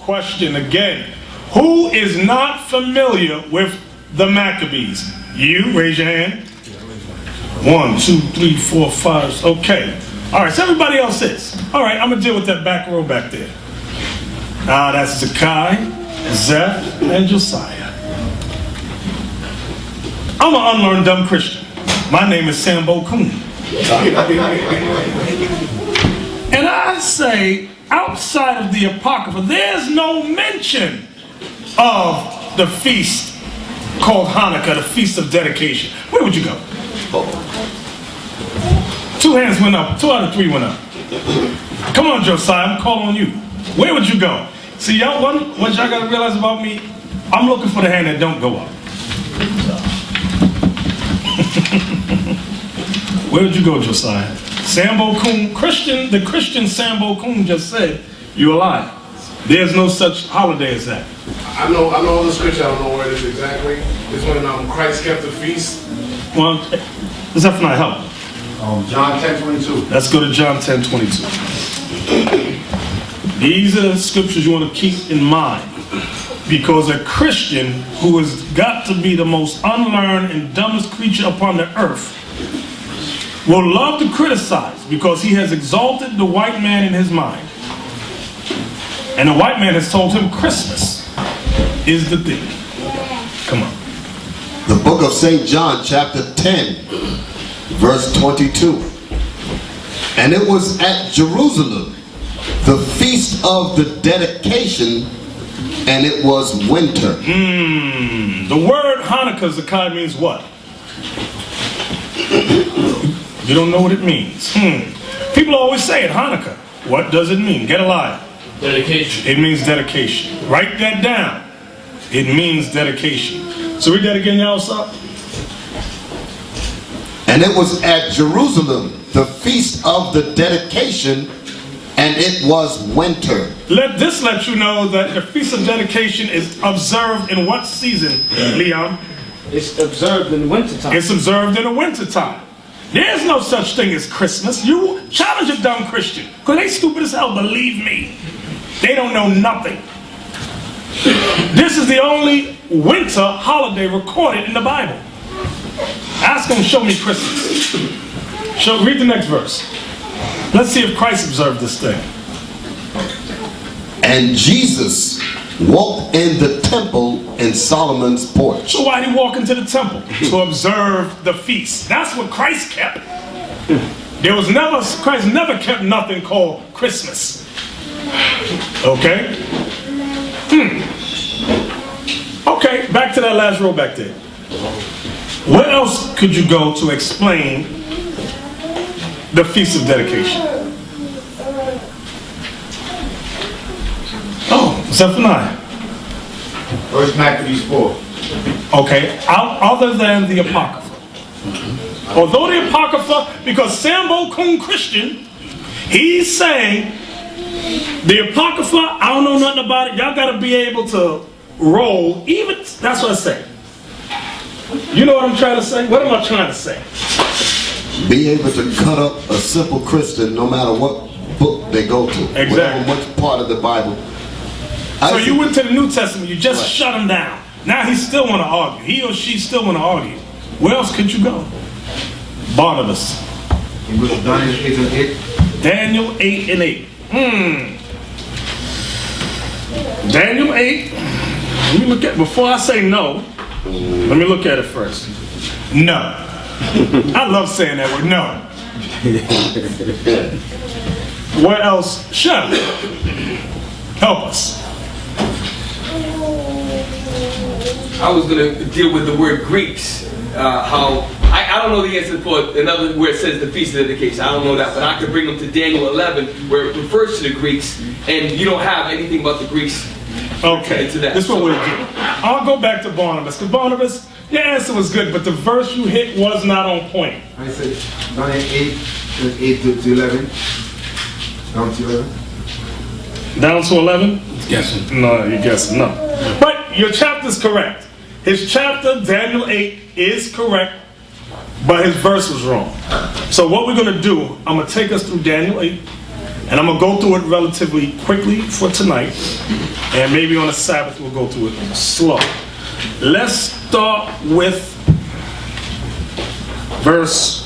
question again. Who is not familiar with the Maccabees? You, raise your hand. 1, 2, 3, 4, 5. Okay. All right, so everybody else is. All right, I'm going to deal with that back row back there. That's Zakai, Zeph, and Josiah. I'm an unlearned dumb Christian. My name is Sambo Coon. And I say, outside of the Apocrypha, there's no mention of the feast called Hanukkah, the Feast of Dedication. Where would you go? 2 hands went up. 2 out of 3 went up. Come on, Josiah, I'm calling on you. Where would you go? See, y'all, what y'all got to realize about me, I'm looking for the hand that don't go up. Where would you go, Josiah? Sambo Coon, the Christian Sambo Coon just said, you're alive. There's no such holiday as that. I know the scripture, I don't know where it is exactly. It's when Christ kept the feast. Well, does that not help? John 10:22. Let's go to John 10:22. These are the scriptures you want to keep in mind. Because a Christian who has got to be the most unlearned and dumbest creature upon the earth will love to criticize because he has exalted the white man in his mind. And the white man has told him Christmas is the thing. Come on. The book of St. John, chapter 10, verse 22. And it was at Jerusalem, the feast of the dedication, and it was winter. The word Hanukkah, Zakai, means what? You don't know what it means. People always say it, Hanukkah. What does it mean? Get alive. Dedication. It means dedication. Write that down. It means dedication. So read that again, y'all. Up. And it was at Jerusalem, the feast of the dedication, and it was winter. Let you know that the Feast of Dedication is observed in what season, Leon? It's observed in the wintertime. It's observed in the wintertime. There's no such thing as Christmas. You challenge a dumb Christian, because they stupid as hell, believe me. They don't know nothing. This is the only winter holiday recorded in the Bible. Ask them, show me Christmas. Read the next verse. Let's see if Christ observed this thing. And Jesus walked in the temple in Solomon's porch. So why did he walk into the temple? To observe the feast. That's what Christ kept. Christ never kept nothing called Christmas. Okay? Okay, back to that last row back there. Where else could you go to explain the Feast of Dedication? Oh, Zephaniah. First Maccabees 4. Okay, other than the Apocrypha. Although the Apocrypha, because Sambo Coon Christian, he's saying the Apocrypha, I don't know nothing about it. Y'all got to be able to roll. Even, that's what I say. You know what I'm trying to say? What am I trying to say? Be able to cut up a simple Christian no matter what book they go to. Exactly. Which part of the Bible. So you went to the New Testament, you just shut him down. Now he still want to argue. He or she still want to argue. Where else could you go? Barnabas. It was Daniel 8 and 8. Daniel 8 and 8. Daniel 8. Let me look at, before I say no, let me look at it first. No. I love saying that word, no. What else? Shut up. Help us. I was going to deal with the word Greeks. How I don't know the answer for another where it says the Feast of Dedication. I don't know that, but I could bring them to Daniel 11 where it refers to the Greeks, and you don't have anything about the Greeks. Okay, this is what we'll do. I'll go back to Barnabas, because Barnabas, your answer was good, but the verse you hit was not on point. I said Daniel 8 to 11. Down to 11. Down to 11? Yes. No, you're guessing, no. But your chapter's correct. His chapter, Daniel 8, is correct, but his verse was wrong. So what we're going to do, I'm going to take us through Daniel 8, And I'm going to go through it relatively quickly for tonight. And maybe on a Sabbath we'll go through it slow. Let's start with verse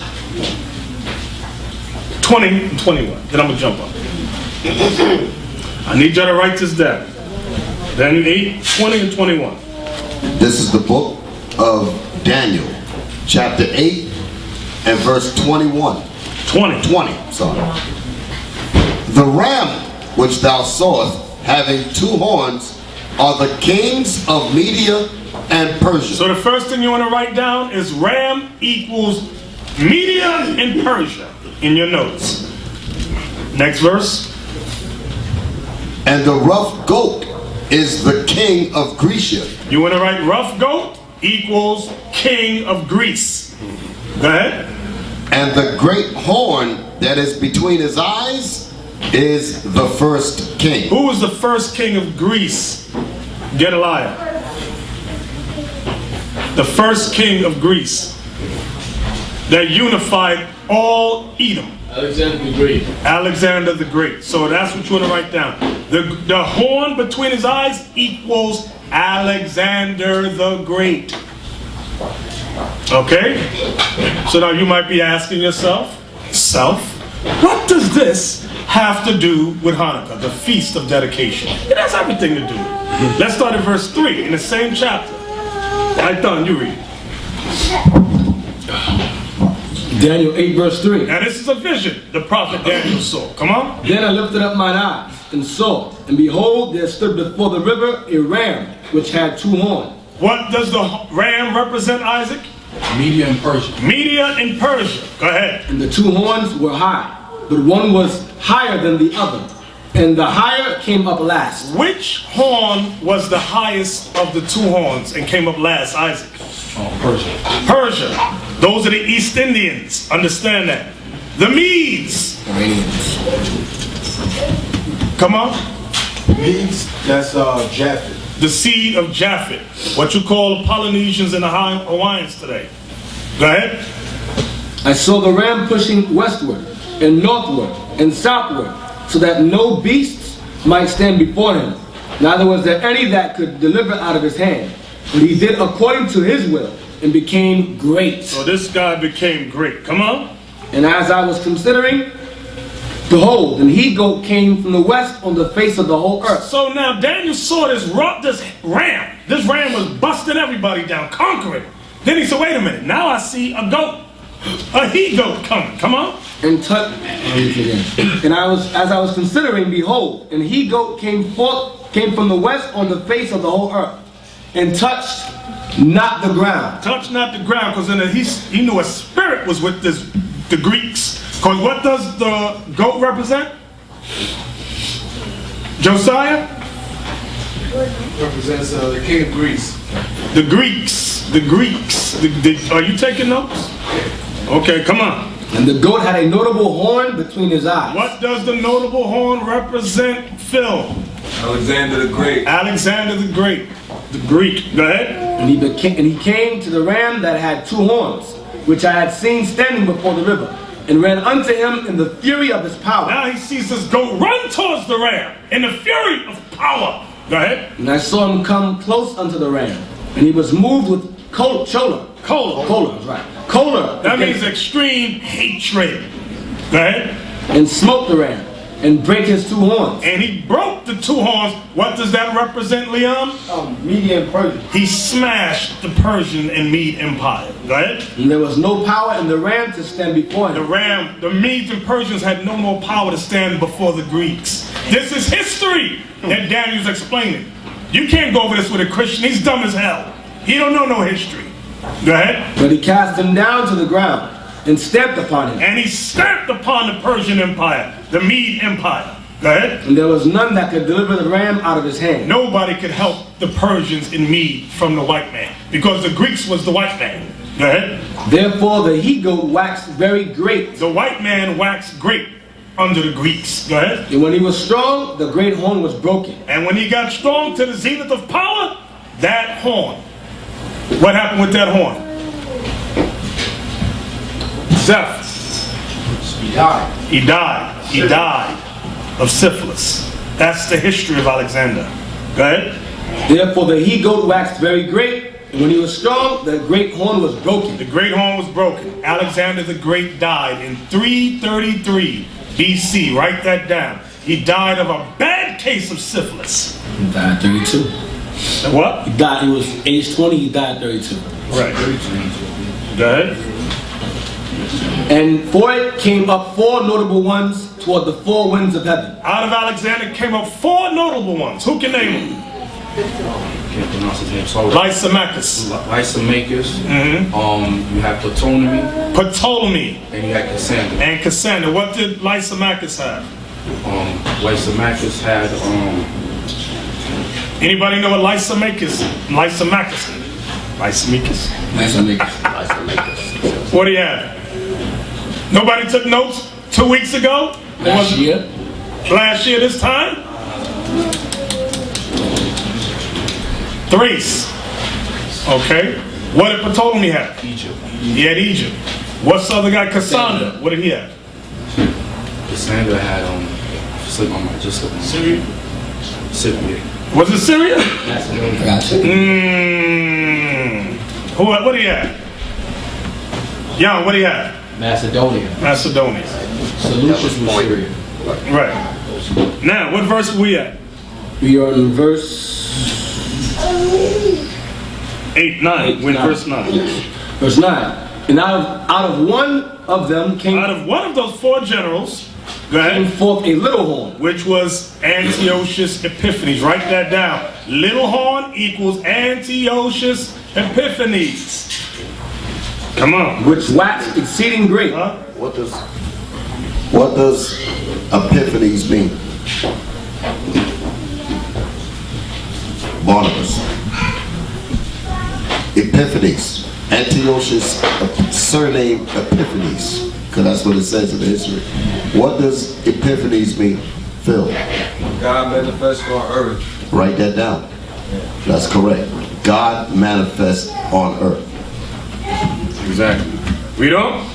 20 and 21. Then I'm going to jump up. I need y'all to write this down. Daniel 8, 20 and 21. This is the book of Daniel, chapter 8 and verse 21. 20, sorry. The ram which thou sawest having 2 horns are the kings of Media and Persia. So the first thing you want to write down is ram equals Media and Persia in your notes. Next verse. And the rough goat is the king of Grecia. You want to write rough goat equals king of Greece. Go ahead. And the great horn that is between his eyes is the first king. Who was the first king of Greece? Gedaliah. The first king of Greece that unified all Edom. Alexander the Great. Alexander the Great. So that's what you want to write down. The horn between his eyes equals Alexander the Great. Okay? So now you might be asking yourself, what does this have to do with Hanukkah, the Feast of Dedication? It has everything to do with it. Let's start at verse 3 in the same chapter. Right, done, you read. Daniel 8 verse 3. Now this is a vision the prophet Daniel saw. Come on. Then I lifted up mine eyes and saw, and behold, there stood before the river a ram which had 2 horns. What does the ram represent, Isaac? Media and Persia. Media and Persia. Go ahead. And the 2 horns were high, but one was higher than the other, and the higher came up last. Which horn was the highest of the 2 horns and came up last, Isaac? Persia. Persia. Those are the East Indians. Understand that. The Medes. Iranians. Come on. Means that's Japheth. The seed of Japhet. What you call the Polynesians and the Hawaiians today. Go ahead. I saw the ram pushing westward and northward and southward, so that no beasts might stand before him. Neither was there any that could deliver out of his hand. But he did according to his will and became great. So this guy became great. Come on. And as I was considering, behold, an he-goat came from the west on the face of the whole earth. So now Daniel saw this ram. This ram was busting everybody down, conquering. Then he said, wait a minute, now I see a goat. A he-goat coming. Come on. And as I was considering, behold, an he-goat came from the west on the face of the whole earth, and touched not the ground. Touch not the ground, because he knew a spirit was with the Greeks. Because what does the goat represent? Josiah? Represents the king of Greece. The Greeks. The Greeks. Are you taking notes? Okay, come on. And the goat had a notable horn between his eyes. What does the notable horn represent, Phil? Alexander the Great. Alexander the Great. The Greek. Go ahead. And he came to the ram that had 2 horns, which I had seen standing before the river, and ran unto him in the fury of his power. Now he sees this goat run towards the ram in the fury of power. Go ahead. And I saw him come close unto the ram, and he was moved with choler. Choler, right. Choler. That means extreme hatred. Go ahead. And smote the ram, and brake his 2 horns. And he broke the 2 horns. What does that represent, Liam? Media and Persia. He smashed the Persian and Mede Empire. Go ahead. And there was no power in the ram to stand before him. The Medes and Persians had no more power to stand before the Greeks. This is history that Daniel's explaining. You can't go over this with a Christian. He's dumb as hell. He don't know no history. Go ahead. But he cast him down to the ground and stamped upon him. And he stamped upon the Persian Empire, the Mede Empire. Go ahead. And there was none that could deliver the ram out of his hand. Nobody could help the Persians in Mede from the white man, because the Greeks was the white man. Go ahead. Therefore the he-goat waxed very great. The white man waxed great under the Greeks. Go ahead. And when he was strong, the great horn was broken. And when he got strong to the zenith of power, that horn. What happened with that horn? Zeph. He died. He died. He died. of syphilis. That's the history of Alexander. Go ahead. Therefore the he-goat waxed very great, and when he was strong, the great horn was broken. The great horn was broken. Alexander the Great died in 333 BC. Write that down. He died of a bad case of syphilis. He died at 32. What? He died, he was age 20, he died at 32. Right. Go ahead. And for it came up 4 notable ones toward the 4 winds of heaven. Out of Alexander came up 4 notable ones. Who can name them? Can't pronounce his name. So Lysimachus. Lysimachus. Mm-hmm. You have Ptolemy. Ptolemy. And you had Cassander. And Cassander. What did Lysimachus have? Lysimachus had Anybody know what Lysimachus? Lysimachus. What do you have? Nobody took notes 2 weeks ago? last year. Last year this time? Thrace. Okay. What did Ptolemy have? Egypt. He had Egypt. What's the other guy? Cassander. What did he have? Cassander had Syria. Was it Syria? Gotcha. What do you have? Young, what do you have? Macedonia. Seleucus was Syria. Right. Now, what verse are we at? We are in verse 8, 9. We're in verse 9. Verse 9. And out of one of them came Out of one of those 4 generals, go came ahead, forth a little horn, which was Antiochus Epiphanes. Write that down. Little horn equals Antiochus Epiphanes. Come on. which waxed exceeding great. Huh? What does Epiphanies mean? Barnabas. Epiphanes. Antiochus, surname Epiphanes. Because that's what it says in the history. What does Epiphanes mean? Phil. God manifests on earth. Write that down. That's correct. God manifests on earth. Exactly. Read on.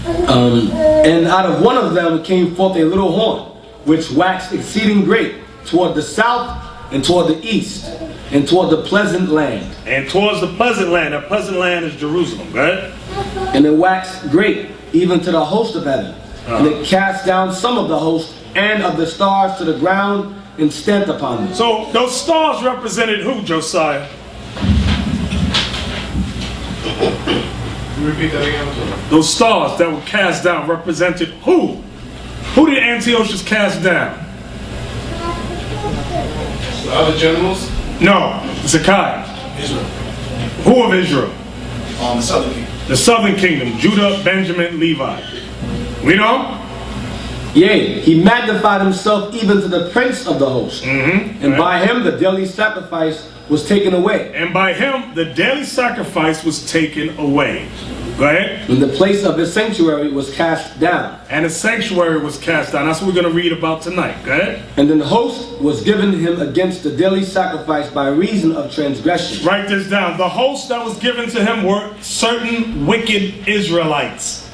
And out of one of them came forth a little horn, which waxed exceeding great toward the south and toward the east and toward the pleasant land. And towards the pleasant land. That pleasant land is Jerusalem. Go ahead. And it waxed great even to the host of heaven. And it cast down some of the host and of the stars to the ground and stamped upon them. So those stars represented who, Josiah? Repeat that again. Those stars that were cast down represented who? Who did Antiochus cast down? The other generals? No, Zekiah. Israel. Who of Israel? The southern kingdom. The southern kingdom, Judah, Benjamin, Levi. We know? Yea, he magnified himself even to the prince of the host. And by him the daily sacrifice was taken away. And by him, the daily sacrifice was taken away. Go ahead. And the place of his sanctuary was cast down. And the sanctuary was cast down. That's what we're going to read about tonight. Go ahead. And then the host was given him against the daily sacrifice by reason of transgression. Write this down. The host that was given to him were certain wicked Israelites.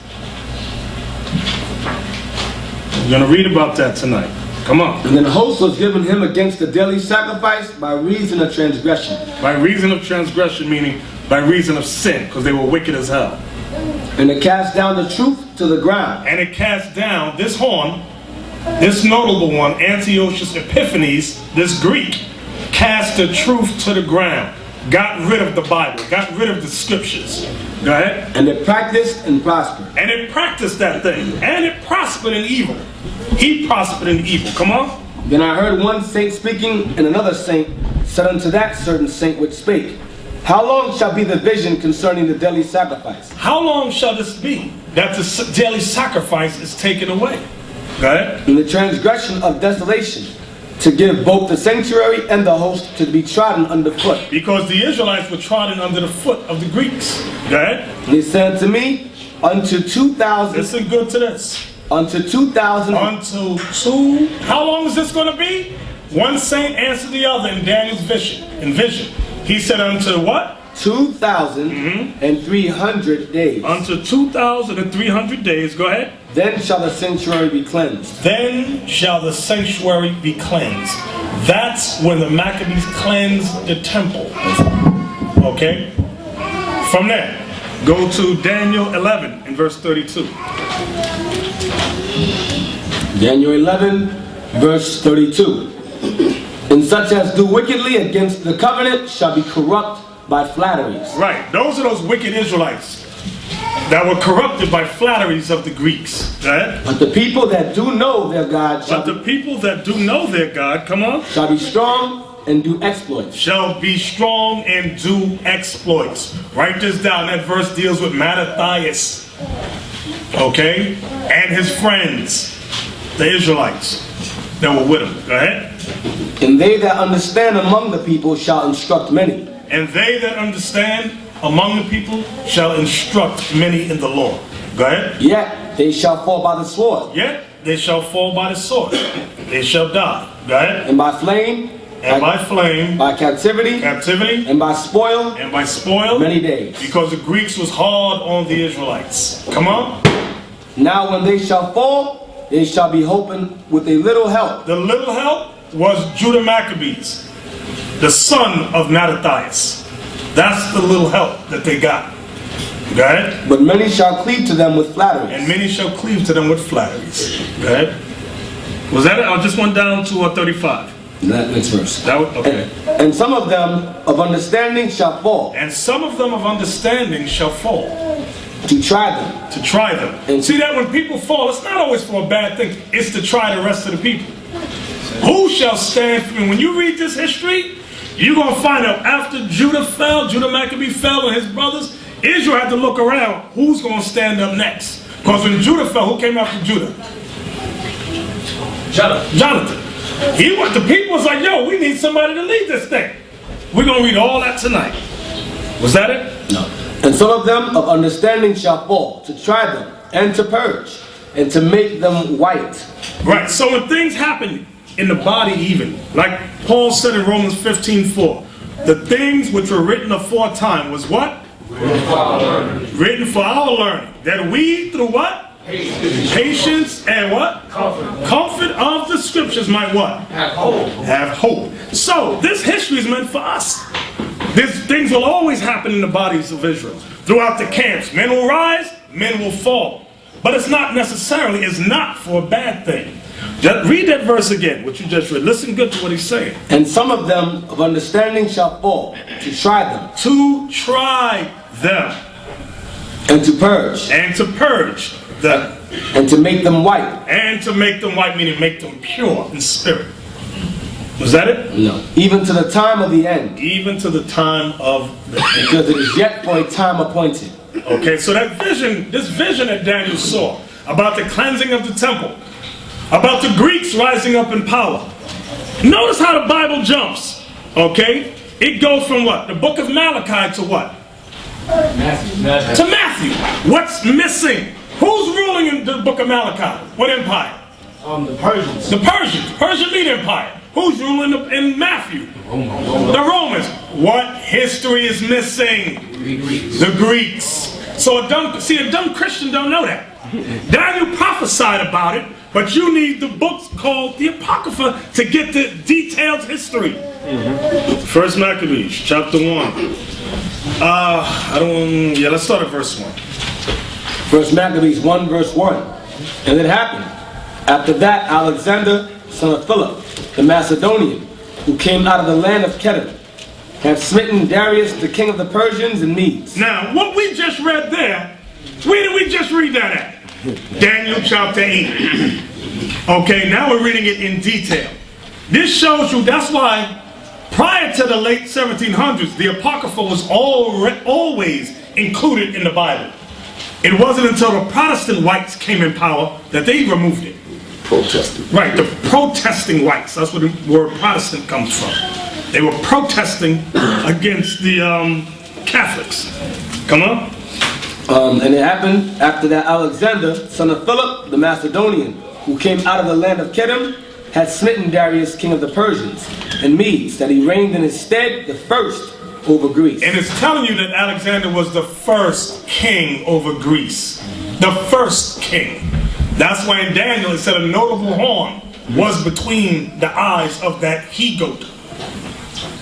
We're going to read about that tonight. Come on. And then the host was given him against the daily sacrifice by reason of transgression. By reason of transgression, meaning by reason of sin, because they were wicked as hell. And it cast down the truth to the ground. And it cast down this horn, this notable one, Antiochus Epiphanes, this Greek, cast the truth to the ground. Got rid of the Bible, got rid of the scriptures. Go ahead. And it practiced and prospered. And it practiced that thing. And it prospered in evil. He prospered in evil. Come on. Then I heard one saint speaking, and another saint said unto that certain saint which spake, How long shall be the vision concerning the daily sacrifice? How long shall this be that the daily sacrifice is taken away? Go ahead. And the transgression of desolation, to give both the sanctuary and the host to be trodden underfoot. Because the Israelites were trodden under the foot of the Greeks. Go ahead. And he said unto me, unto 2,000. Listen good to this. Unto 2,000. Unto two. How long is this going to be? One saint answered the other in Daniel's vision. He said unto what? 2,300 days. Unto 2,300 days. Go ahead. then shall the sanctuary be cleansed. Then shall the sanctuary be cleansed. That's when the Maccabees cleansed the temple. Okay? From there, go to Daniel 11 in verse 32. Daniel 11, verse 32. And such as do wickedly against the covenant shall be corrupt by flatteries. Right, those are those wicked Israelites that were corrupted by flatteries of the Greeks. Right? But the people that do know their God But the people that do know their God, come on, shall be strong and do exploits. shall be strong and do exploits. Write this down. That verse deals with Mattathias, okay, and his friends, the Israelites that were with him. Go ahead. And they that understand among the people shall instruct many. And they that understand among the people shall instruct many in the law. Go ahead. Yet they shall fall by the sword, Yet they shall fall by the sword. They shall die. Go ahead. and by flame, And by flame, by captivity, captivity, and by spoil, and by spoil, many days. because the Greeks was hard on the Israelites. Come on. Now when they shall fall, they shall be hoping with a little help. The little help was Judah Maccabees, the son of Mattathias. That's the little help that they got. Go ahead. But many shall cleave to them with flatteries. And many shall cleave to them with flatteries. Go ahead. Was that it? I just went down to 35. That next verse. That was, okay. And some of them of understanding shall fall, And some of them of understanding shall fall, to try them. to try them. And see that when people fall, it's not always for a bad thing. It's to try the rest of the people. Who shall stand for me? When you read this history, you're going to find out after Judah fell, Judah Maccabee fell and his brothers, Israel had to look around who's going to stand up next. Because when Judah fell, who came after Judah? Jonathan. The people was like, yo, we need somebody to lead this thing. We're going to read all that tonight. Was that it? No. And some of them of understanding shall fall, to try them, and to purge, and to make them white. Right, so when things happen in the body even, like Paul said in Romans 15:4, the things which were written aforetime was what? Written for our learning. That we through what? Patience and what? Comfort of the scriptures might what? Have hope. So this history is meant for us. These things will always happen in the bodies of Israel. Throughout the camps, men will rise, men will fall. But it's not necessarily, it's not for a bad thing. Just read that verse again, what you just read. Listen good to what he's saying. And some of them of understanding shall fall, to try them. To try them. And to purge. And to purge them. And to make them white. And to make them white, meaning make them pure in spirit. Was that it? No. Even to the time of the end. Even to the time of the end. Because it is yet for a time appointed. Okay, so that vision, this vision that Daniel saw about the cleansing of the temple, about the Greeks rising up in power. Notice how the Bible jumps, okay? It goes from what? The book of Malachi to what? Matthew. To Matthew. What's missing? Who's ruling in the book of Malachi? What empire? The Persians. The Persians. Persian Media Empire. Who's ruling in Matthew? The Romans. What history is missing? The Greeks. So a dumb Christian don't know that. Daniel prophesied about it, but you need the books called the Apocrypha to get the detailed history. First Maccabees, chapter 1. Let's start at verse 1. First Maccabees 1 verse 1. And it happened. After that, Alexander, son of Philip, the Macedonian, who came out of the land of Kedar, had smitten Darius, the king of the Persians and Medes. Now, what we just read there, where did we just read that at? Daniel chapter 8. Okay, now we're reading it in detail. This shows you, that's why prior to the late 1700s, the Apocrypha was always included in the Bible. It wasn't until the Protestant whites came in power that they removed it. Protesting. Right, the protesting whites. That's where the word Protestant comes from. They were protesting against the Catholics. Come on. And it happened after that Alexander, son of Philip, the Macedonian, who came out of the land of Kedar, had smitten Darius, king of the Persians and Medes, that he reigned in his stead the first over Greece. And it's telling you that Alexander was the first king over Greece. The first king. That's why in Daniel it said a notable horn was between the eyes of that he-goat.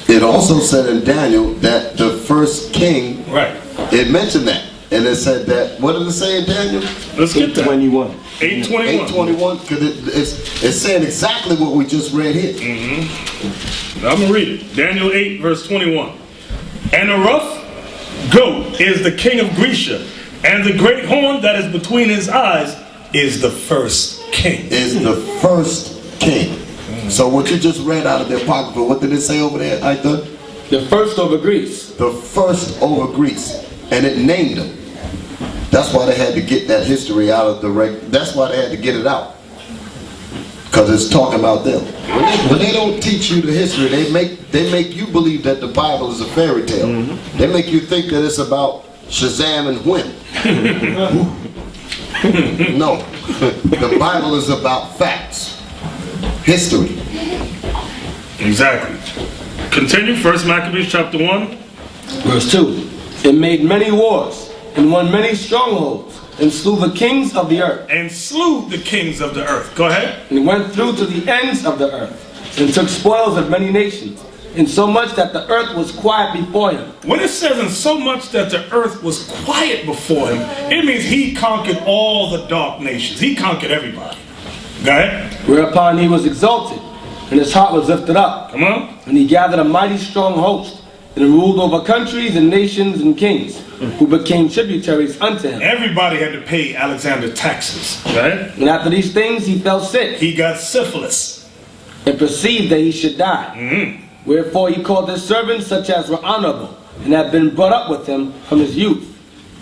It also said in Daniel that the first king, right? It mentioned that. And it said that, what did it say in Daniel? Let's get that. 8:21. 8:21. Because it's saying exactly what we just read here. I'm going to read it. Daniel 8, verse 21. And the rough goat is the king of Grecia, and the great horn that is between his eyes is the first king. Is the first king. So what you just read out of the Apocrypha, what did it say over there, I thought? The first over Greece. The first over Greece. And it named them. That's why they had to get that history out of the that's why they had to get it out. Because it's talking about them. When they don't teach you the history, they make you believe that the Bible is a fairy tale. They make you think that it's about Shazam and Whim. No. The Bible is about facts. History. Exactly. Continue. 1 Maccabees chapter 1. Verse 2. It made many wars, and won many strongholds, and slew the kings of the earth. And slew the kings of the earth. Go ahead. And went through to the ends of the earth, and took spoils of many nations, insomuch that the earth was quiet before him. When it says in so much that the earth was quiet before him, it means he conquered all the dark nations. He conquered everybody. Go ahead. Whereupon he was exalted, and his heart was lifted up. Come on. And he gathered a mighty strong host, and ruled over countries and nations and kings, who became tributaries unto him. Everybody had to pay Alexander taxes, right? And after these things he fell sick. He got syphilis. And perceived that he should die. Wherefore he called his servants, such as were honorable, and had been brought up with him from his youth,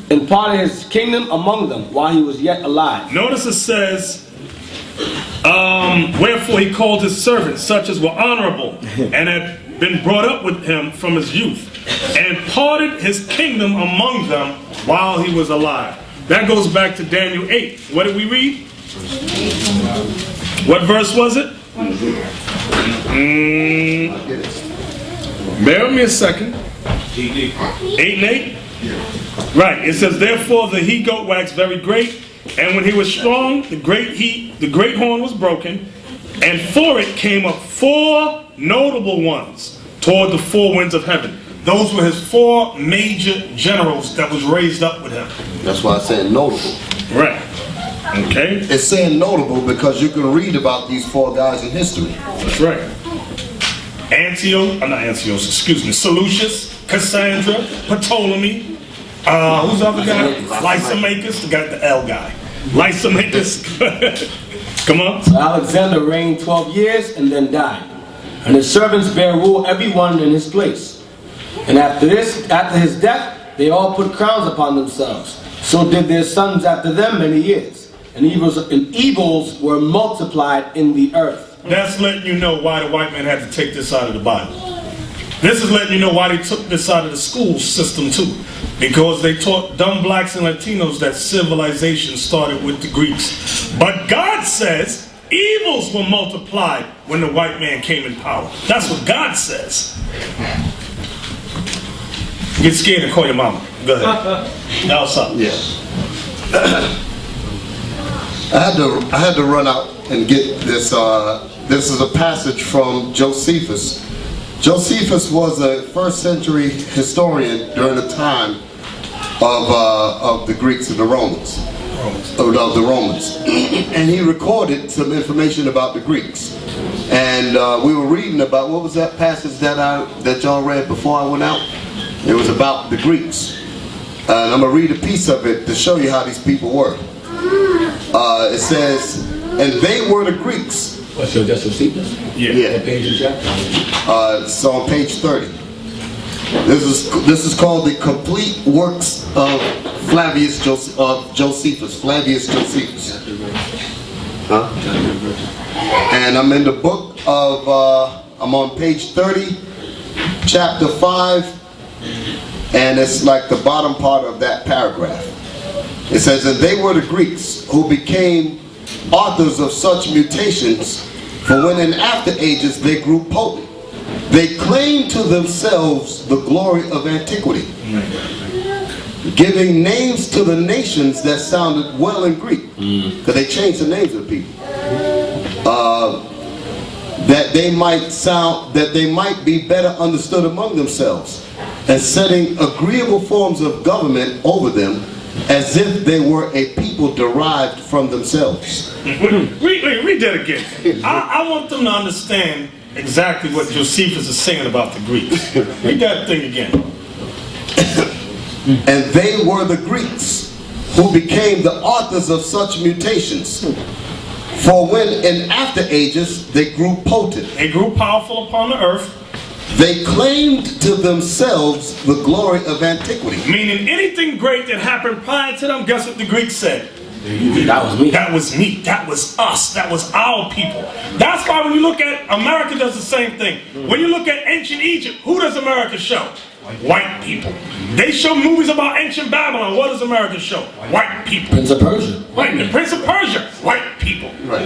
and parted his kingdom among them while he was yet alive. Notice it says, wherefore he called his servants, such as were honorable, and had been brought up with him from his youth, and parted his kingdom among them while he was alive. That goes back to Daniel 8. What did we read? What verse was it? Bear with me a second. 8 and 8? Right. It says, therefore the he-goat waxed very great, and when he was strong, the great horn was broken, and for it came up 4 notable ones toward the 4 winds of heaven. Those were his 4 major generals that was raised up with him. That's why I said notable. Right. Okay. It's saying notable because you can read about these 4 guys in history. That's right. Seleucus, Cassandra, Ptolemy, who's the other guy? Lysimachus, the guy, the L guy. Lysimachus. Come on. So Alexander reigned 12 years and then died. And his servants bare rule every one in his place. And after his death, they all put crowns upon themselves. So did their sons after them many years. And evils were multiplied in the earth. That's letting you know why the white man had to take this out of the Bible. This is letting you know why they took this out of the school system too. Because they taught dumb blacks and Latinos that civilization started with the Greeks. But God says evils were multiplied when the white man came in power. That's what God says. Get scared and call your mama. Go ahead. Now what's up? Yeah. I had to run out and get this. This is a passage from Josephus. Josephus was a 1st century historian during the time of the Greeks and the Romans. Of the Romans. And he recorded some information about the Greeks. And we were reading about, what was that passage that y'all read before I went out? It was about the Greeks. And I'm going to read a piece of it to show you how these people were. It says, and they were the Greeks. What's your Josephus? Yeah. What page and chapter? It's on page 30. This is called the complete works of Josephus. Flavius Josephus. Huh? And I'm in the book of, I'm on page 30, chapter 5, and it's like the bottom part of that paragraph. It says, and they were the Greeks who became authors of such mutations, for when in after ages they grew potent, they claimed to themselves the glory of antiquity. giving names to the nations that sounded well in Greek, because they changed the names of the people, that they might be better understood among themselves, and setting agreeable forms of government over them, as if they were a people derived from themselves. Read that again. I want them to understand exactly what Josephus is saying about the Greeks. Read that thing again. And they were the Greeks who became the authors of such mutations. For when in after ages they grew potent, they grew powerful upon the earth, they claimed to themselves the glory of antiquity. Meaning anything great that happened prior to them, guess what the Greeks said? That was me. That was me. That was us. That was our people. That's why when you look at America does the same thing. When you look at ancient Egypt, who does America show? White people. They show movies about ancient Babylon. What does America show? White people. Prince of Persia. Right, the Prince of Persia. White people. Right.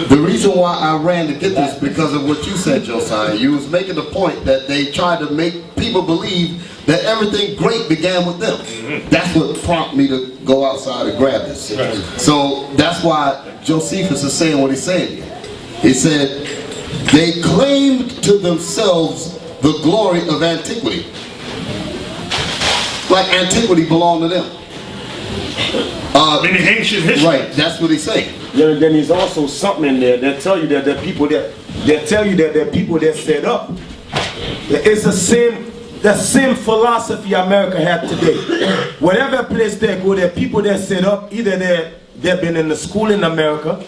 The reason why I ran to get this because of what you said, Josiah. You was making the point that they tried to make people believe that everything great began with them. That's what prompted me to go outside and grab this. Right. So that's why Josephus is saying what he's saying here. He said, they claimed to themselves the glory of antiquity. Like antiquity belonged to them. In the ancient history. Right, that's what he's saying. Then there's also something in there that tell you that there are people that tell you that there are people that set up. It's the same philosophy America had today. Whatever place they go, there are people that set up. Either they've been in the school in America,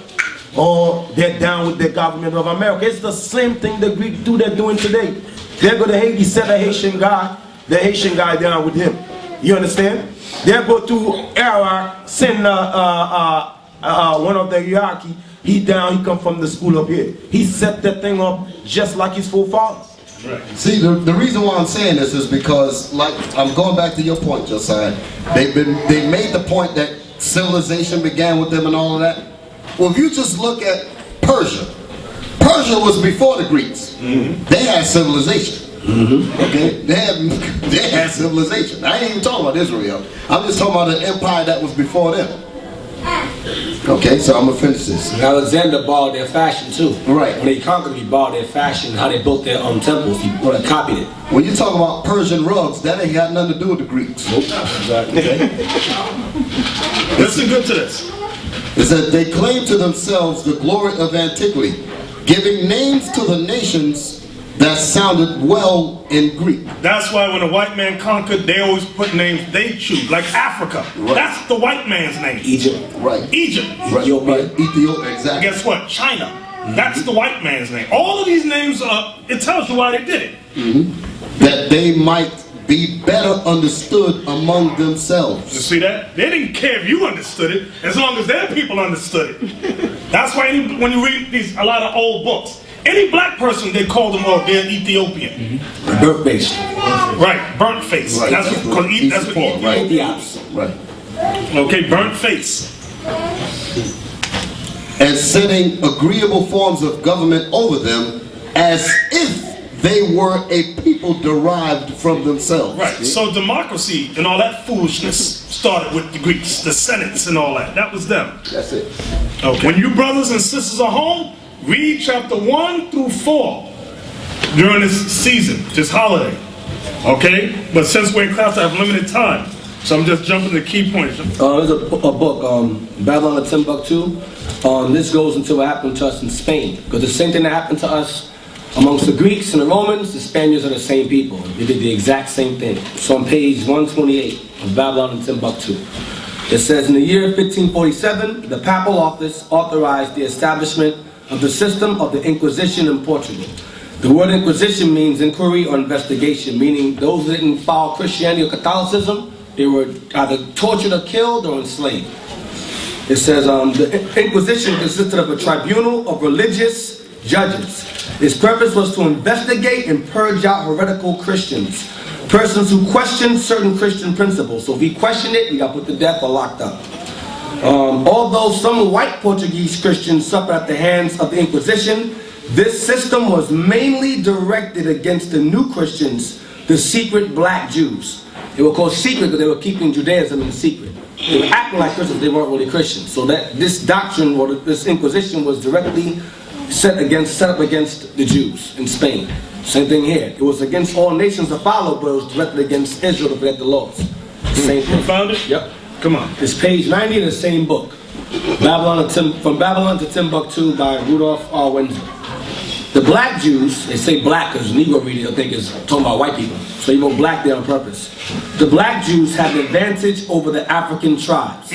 or they're down with the government of America. It's the same thing the Greeks do. They're doing today. They go to Haiti, send a Haitian guy. The Haitian guy down with him. You understand? They go to Iraq, send one of the Iraqi. He down, he come from the school up here. He set that thing up just like his forefathers. Right. See, the reason why I'm saying this is because, like, I'm going back to your point, Josiah. They made the point that civilization began with them and all of that. Well, if you just look at Persia, Persia was before the Greeks. They had civilization. Okay, they had civilization. I ain't even talking about Israel. I'm just talking about an empire that was before them. Okay, so I'm gonna finish this. And Alexander borrowed their fashion too. Right. When they conquered, he borrowed their fashion, how they built their temples. He copied it. When you talk about Persian rugs, that ain't got nothing to do with the Greeks. Nope. Exactly. Listen good to this. It said they claim to themselves the glory of antiquity, giving names to the nations that sounded well in Greek. That's why when a white man conquered, they always put names they choose, like Africa. Right. That's the white man's name. Egypt. Right. Egypt. Right. Ethiopia, exactly. Guess what? China. That's the white man's name. All of these names, it tells you why they did it. That they might be better understood among themselves. You see that? They didn't care if you understood it, as long as their people understood it. That's why when you read a lot of old books, any black person, they call them, they're Ethiopian. Burnt face. Right, burnt face. Right. That's what Ethiopian. Right. Right. Okay, burnt face. And setting agreeable forms of government over them, as if they were a people derived from themselves. Right, so democracy and all that foolishness started with the Greeks, the senates and all that. That was them. That's it. Okay. When you brothers and sisters are home, read chapter 1 through 4 during this season, this holiday. Okay? But since we're in class, I have limited time. So I'm just jumping to key points. There's a book, Babylon of Timbuktu. This goes into what happened to us in Spain. Because the same thing that happened to us amongst the Greeks and the Romans, the Spaniards are the same people. They did the exact same thing. So on page 128 of Babylon of Timbuktu, it says, in the year 1547, the papal office authorized the establishment of the system of the Inquisition in Portugal. The word Inquisition means inquiry or investigation, meaning those that didn't follow Christianity or Catholicism, they were either tortured or killed or enslaved. It says the Inquisition consisted of a tribunal of religious judges. Its purpose was to investigate and purge out heretical Christians, persons who questioned certain Christian principles. So if we question it, we got put to death or locked up. Although some white Portuguese Christians suffered at the hands of the Inquisition, this system was mainly directed against the new Christians, the secret black Jews. They were called secret because they were keeping Judaism in secret. They were acting like Christians, they weren't really Christians. So that this doctrine, or this Inquisition, was directly set up against the Jews in Spain. Same thing here. It was against all nations to follow, but it was directly against Israel to forget the laws. Same thing. You found it? Yep. Come on. It's page 90 in the same book. From Babylon to Timbuktu by Rudolph R. Windsor. The black Jews, they say black because Negro reading they'll think it's talking about white people. So he wrote black there on purpose. The black Jews had an advantage over the African tribes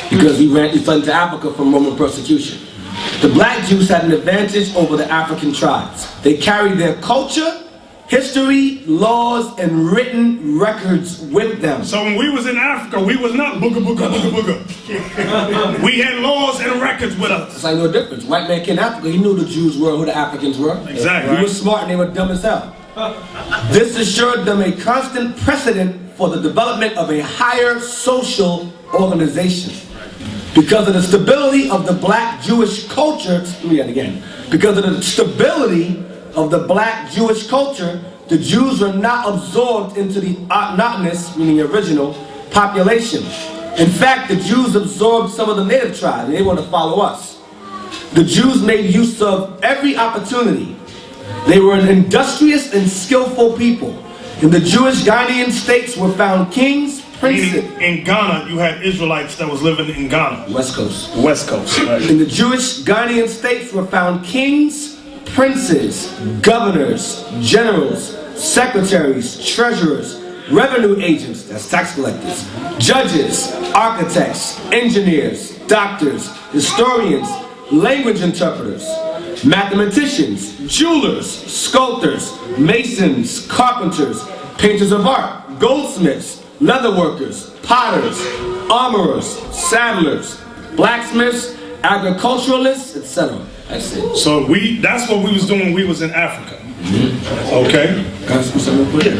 because he fled into Africa from Roman persecution. The black Jews had an advantage over the African tribes. They carried their culture, history, laws, and written records with them. So when we was in Africa, we was not booga booga booga booga. We had laws and records with us. It's like no difference. White man came in Africa, he knew the Jews were who the Africans were. Exactly. He was smart and they were dumb as hell. This assured them a constant precedent for the development of a higher social organization. Because of the stability of the black Jewish culture, let me get it again. Because of the stability of the black Jewish culture, the Jews were not absorbed into the autonomous, meaning original, population. In fact, the Jews absorbed some of the native tribes, and they wanted to follow us. The Jews made use of every opportunity. They were an industrious and skillful people. In the Jewish Ghanaian states were found kings, princes. In Ghana, you had Israelites that was living in Ghana. West Coast. West Coast. Right. In the Jewish Ghanaian states were found kings, princes, governors, generals, secretaries, treasurers, revenue agents, that's tax collectors, judges, architects, engineers, doctors, historians, language interpreters, mathematicians, jewelers, sculptors, masons, carpenters, painters of art, goldsmiths, leather workers, potters, armorers, saddlers, blacksmiths, agriculturalists, etc. That's it. So that's what we was doing when we was in Africa. Okay.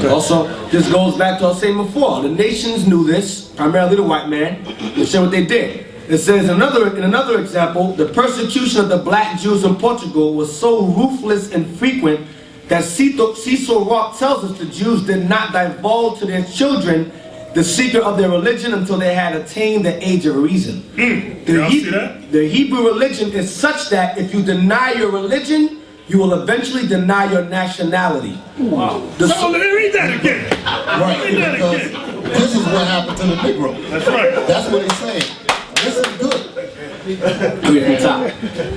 Also, this goes back to what I was saying before. The nations knew this, primarily the white man, and show what they did. It says in another example, the persecution of the black Jews in Portugal was so ruthless and frequent that Cecil Rock tells us the Jews did not divulge to their children the secret of their religion until they had attained the age of reason. The Hebrew religion is such that if you deny your religion, you will eventually deny your nationality. Wow. So let me read that again. Right. Read that again. This is what happened to the Negro. That's right. That's what he's saying. This is good.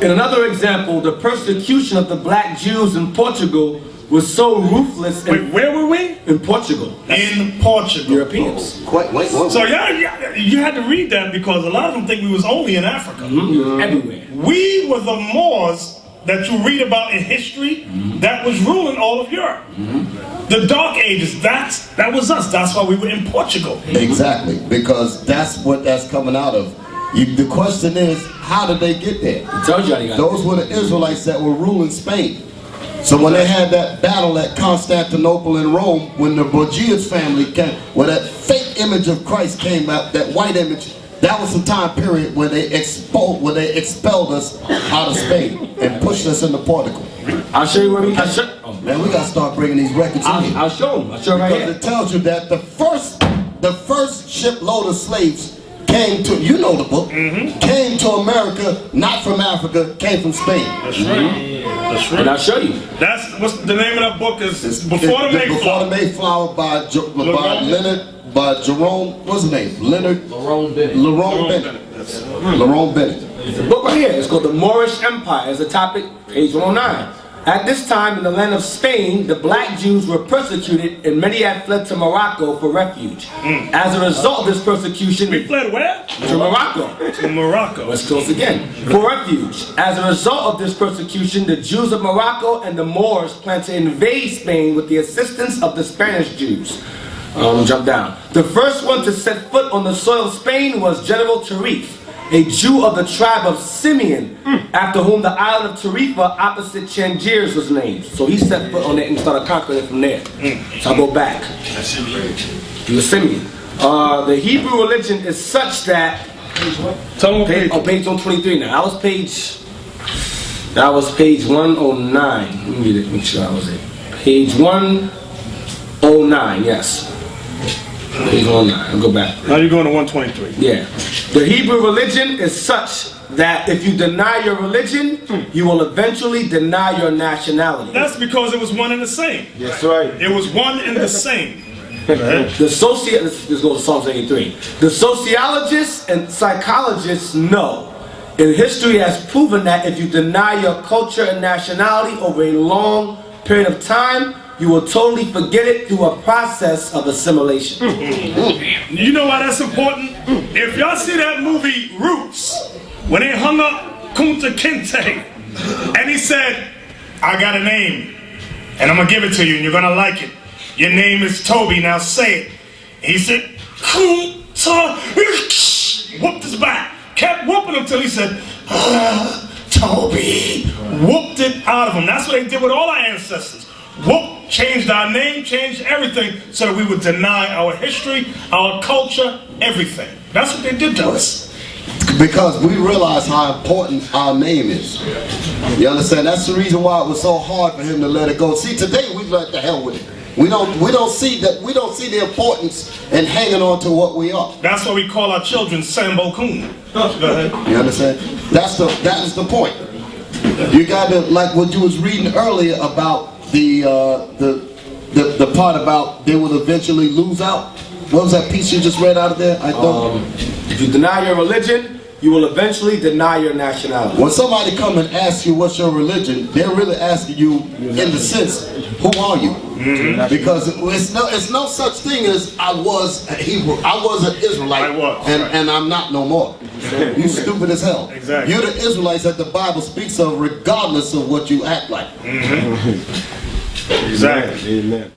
In another example, the persecution of the black Jews in Portugal was so ruthless. Wait, where were we? In Portugal. In Portugal. Europeans. Wait. So you had to read that because a lot of them think we was only in Africa. Everywhere. We were the Moors that you read about in history that was ruling all of Europe. The Dark Ages, that was us. That's why we were in Portugal. Exactly, because that's what that's coming out of. The question is, how did they get there? Those were the Israelites that were ruling Spain. So when they had that battle at Constantinople in Rome, when the Borgias family came, where that fake image of Christ came out, that white image, that was the time period where they expelled us out of Spain and pushed us into Portugal. I'll show you where we got. Man, we got to start bringing these records in here. I'll show them. I'll show them right here. Because it tells you that the first shipload of slaves came to, you know the book, came to America, not from Africa, came from Spain. That's right. That's right. And I'll show you. That's what's the name of that book is Before the Mayflower. Before the Mayflower by Jerome, what's his name? Lerone Bennett. Lerone Bennett. The book right here is called The Moorish Empire. As a topic, page 109. At this time in the land of Spain, the black Jews were persecuted and many had fled to Morocco for refuge. As a result of this persecution, We fled where? to Morocco. To Morocco. Let's close again. For refuge. As a result of this persecution, the Jews of Morocco and the Moors planned to invade Spain with the assistance of the Spanish Jews. Jump down. The first one to set foot on the soil of Spain was General Tarif, a Jew of the tribe of Simeon, after whom the island of Tarifa opposite Tangiers was named. So he set foot on it and started conquering it from there. So I go back. He was Simeon. The Hebrew religion is such that... Page 123 now. That was page 109. Let me read it, make sure I was it. Page 109, yes. He's on 9. I'll go back. Now you're going to 123. Yeah. The Hebrew religion is such that if you deny your religion, you will eventually deny your nationality. That's because it was one and the same. That's right. It was one and the same. This goes to Psalms 83. The sociologists and psychologists know, and history has proven that if you deny your culture and nationality over a long period of time, you will totally forget it through a process of assimilation. You know why that's important? If y'all see that movie Roots, when they hung up Kunta Kinte, and he said, I got a name, and I'm going to give it to you, and you're going to like it. Your name is Toby, now say it. He said, Kunta, whooped his back. Kept whooping him till he said, Toby. Whooped it out of him. That's what they did with all our ancestors. Whoop, changed our name, changed everything so that we would deny our history, our culture, everything. That's what they did to us. Because we realize how important our name is. You understand? That's the reason why it was so hard for him to let it go. See, today we let the hell with it. We don't see the importance in hanging on to what we are. That's why we call our children Sambo Coon. Go ahead. You understand? That is the point. You got to, like what you was reading earlier about the part about they will eventually lose out. What was that piece you just read out of there? I don't. If you deny your religion, you will eventually deny your nationality. When somebody come and ask you what's your religion, they're really asking you in the sense, who are you? Because it's no such thing as I was a Hebrew, I was an Israelite, and I'm not no more. You stupid as hell. Exactly. You're the Israelites that the Bible speaks of regardless of what you act like. Exactly. Amen.